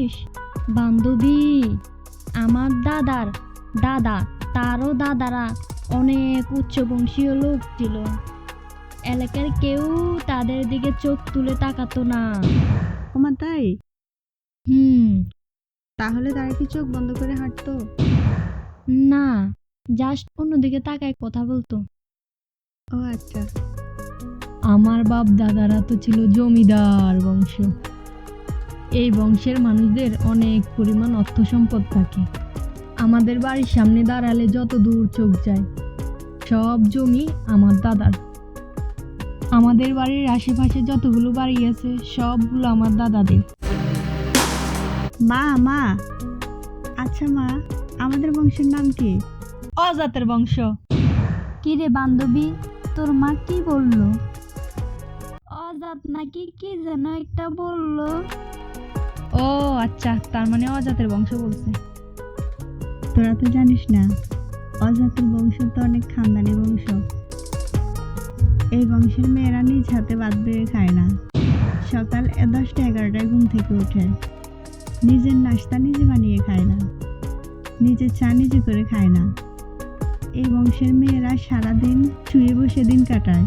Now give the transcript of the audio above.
জানিস বান্ধবী, আমার দাদার দাদা তারও দাদারা অনেক উচ্চবংশীয় লোক ছিল। এলাকার কেউ তাদের দিকে চোখ তুলে তাকাতো না। ওমা তাই? হুম। তাহলে তারা কি চোখ বন্ধ করে হাঁটতো? না, জাস্ট অন্যদিকে তাকায় কথা বলতো। ও আচ্ছা। আমার বাপ দাদারা তো ছিল জমিদার বংশ। এই বংশের মানুষদের অনেক পরিমাণ অর্থ সম্পদ থাকে। আমাদের বাড়ির সামনে দাঁড়ালে যত দূর চোখ যায় সব জমি আমার দাদার। আমাদের বাড়ির আশেপাশে যতগুলো বাড়ি আছে সবগুলো আমার দাদাদের। মা মা, আচ্ছা মা, আমাদের বংশের নাম কি? অজাতের বংশ। কি রে বান্ধবী, তোর মা কি বললো? অজাত নাকি কি যেন একটা বললো। ও আচ্ছা, তার মানে অজাতের বংশ বলছে। তোরা তো জানিস না, অজাতের বংশ তো অনেক খানদানি বংশ। এই বংশের মেয়েরা নিজ হাতে ভাত বেড়ে খায় না। সকাল 10টা 11টায় ঘুম থেকে ওঠে, নিজের নাস্তা নিজে বানিয়ে খায় না, নিজের চা নিজে করে খায় না। এই বংশের মেয়েরা সারাদিন শুয়ে বসে দিন কাটায়।